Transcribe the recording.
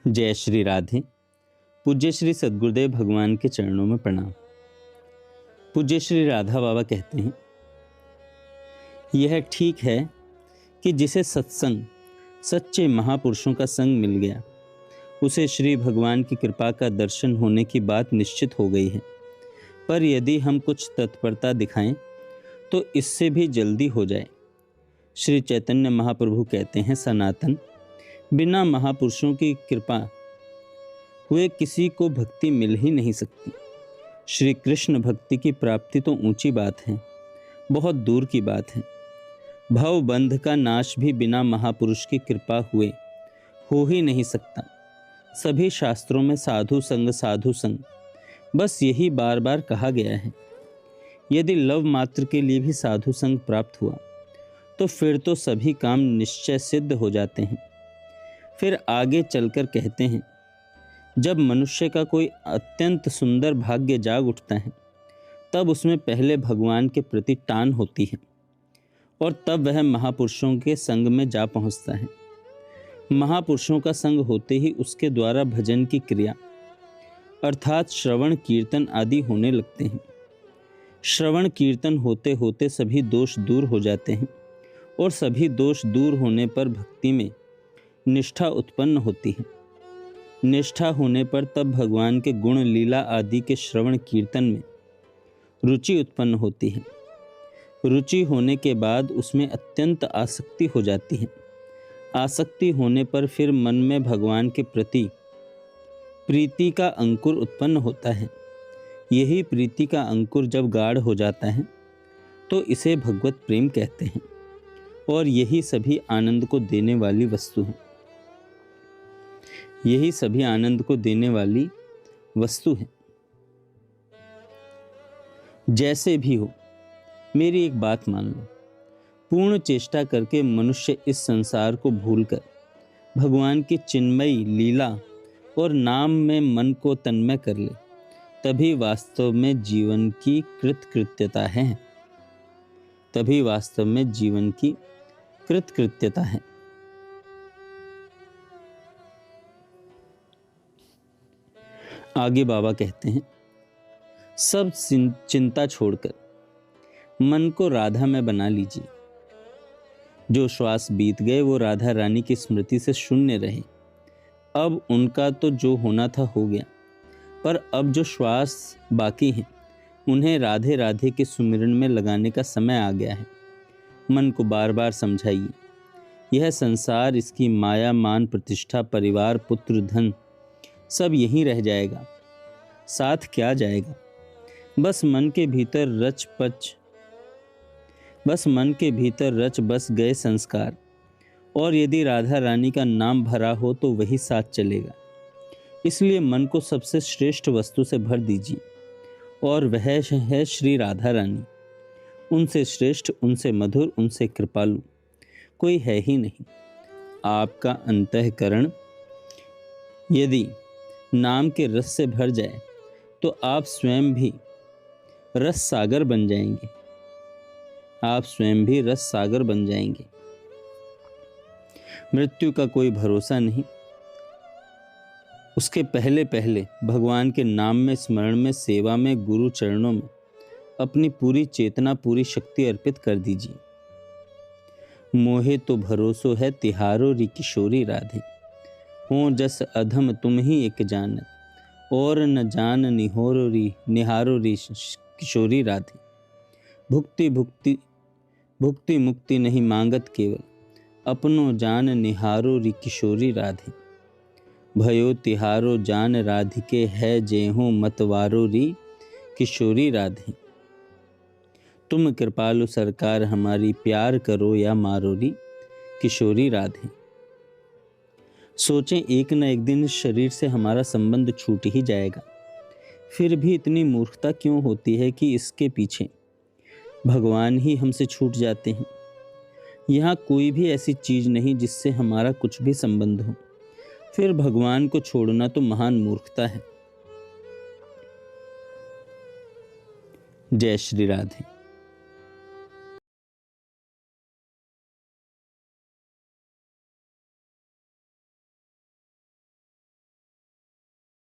जय श्री राधे। पूज्य श्री सद्गुरुदेव भगवान के चरणों में प्रणाम। पूज्य श्री राधा बाबा कहते हैं, यह ठीक है कि जिसे सत्संग सच्चे महापुरुषों का संग मिल गया, उसे श्री भगवान की कृपा का दर्शन होने की बात निश्चित हो गई है। पर यदि हम कुछ तत्परता दिखाएं तो इससे भी जल्दी हो जाए। श्री चैतन्य महाप्रभु कहते हैं, सनातन बिना महापुरुषों की कृपा हुए किसी को भक्ति मिल ही नहीं सकती। श्री कृष्ण भक्ति की प्राप्ति तो ऊंची बात है, बहुत दूर की बात है। भव बंध का नाश भी बिना महापुरुष की कृपा हुए हो ही नहीं सकता। सभी शास्त्रों में साधु संग बस यही बार बार कहा गया है। यदि लव मात्र के लिए भी साधु संग प्राप्त हुआ तो फिर तो सभी काम निश्चय सिद्ध हो जाते हैं। फिर आगे चलकर कहते हैं, जब मनुष्य का कोई अत्यंत सुंदर भाग्य जाग उठता है तब उसमें पहले भगवान के प्रति टान होती है और तब वह महापुरुषों के संग में जा पहुंचता है। महापुरुषों का संग होते ही उसके द्वारा भजन की क्रिया अर्थात श्रवण कीर्तन आदि होने लगते हैं। श्रवण कीर्तन होते होते सभी दोष दूर हो जाते हैं और सभी दोष दूर होने पर भक्ति में निष्ठा उत्पन्न होती है। निष्ठा होने पर तब भगवान के गुण लीला आदि के श्रवण कीर्तन में रुचि उत्पन्न होती है। रुचि होने के बाद उसमें अत्यंत आसक्ति हो जाती है। आसक्ति होने पर फिर मन में भगवान के प्रति प्रीति का अंकुर उत्पन्न होता है। यही प्रीति का अंकुर जब गाढ़ हो जाता है तो इसे भगवत प्रेम कहते हैं और यही सभी आनंद को देने वाली वस्तु है। यही सभी आनंद को देने वाली वस्तु है। जैसे भी हो, मेरी एक बात मान लो। पूर्ण चेष्टा करके मनुष्य इस संसार को भूलकर भगवान की चिन्मयी लीला और नाम में मन को तन्मय कर ले, तभी वास्तव में जीवन की कृतकृत्यता है। तभी वास्तव में जीवन की कृतकृत्यता है। आगे बाबा कहते हैं, सब चिंता छोड़कर मन को राधा में बना लीजिए। जो श्वास बीत गए वो राधा रानी की स्मृति से शून्य रहे। अब उनका तो जो होना था हो गया, पर अब जो श्वास बाकी हैं उन्हें राधे राधे के सुमिरन में लगाने का समय आ गया है। मन को बार बार समझाइए, यह संसार, इसकी माया, मान, प्रतिष्ठा, परिवार, पुत्र, धन सब यहीं रह जाएगा, साथ क्या जाएगा। बस मन के भीतर रच बस गए संस्कार, और यदि राधा रानी का नाम भरा हो तो वही साथ चलेगा। इसलिए मन को सबसे श्रेष्ठ वस्तु से भर दीजिए और वह है श्री राधा रानी। उनसे श्रेष्ठ, उनसे मधुर, उनसे कृपालु कोई है ही नहीं। आपका अंतःकरण यदि नाम के रस से भर जाए तो आप स्वयं भी रस सागर बन जाएंगे। आप स्वयं भी रस सागर बन जाएंगे। मृत्यु का कोई भरोसा नहीं। उसके पहले पहले भगवान के नाम में, स्मरण में, सेवा में, गुरु चरणों में अपनी पूरी चेतना, पूरी शक्ति अर्पित कर दीजिए। मोहे तो भरोसो है तिहारो री किशोरी राधे, हो जस अधम तुम ही एक जानत, और न जान निहारो री किशोरी राधे। भुक्ति मुक्ति नहीं मांगत केवल, अपनो जान निहारो री किशोरी राधे। भयो तिहारो जान राधिके है जेहो मतवारो री किशोरी राधे। तुम कृपालु सरकार हमारी, प्यार करो या मारो री किशोरी राधे। सोचें, एक न एक दिन इस शरीर से हमारा संबंध छूट ही जाएगा। फिर भी इतनी मूर्खता क्यों होती है कि इसके पीछे भगवान ही हमसे छूट जाते हैं। यहाँ कोई भी ऐसी चीज नहीं जिससे हमारा कुछ भी संबंध हो। फिर भगवान को छोड़ना तो महान मूर्खता है। जय श्री राधे।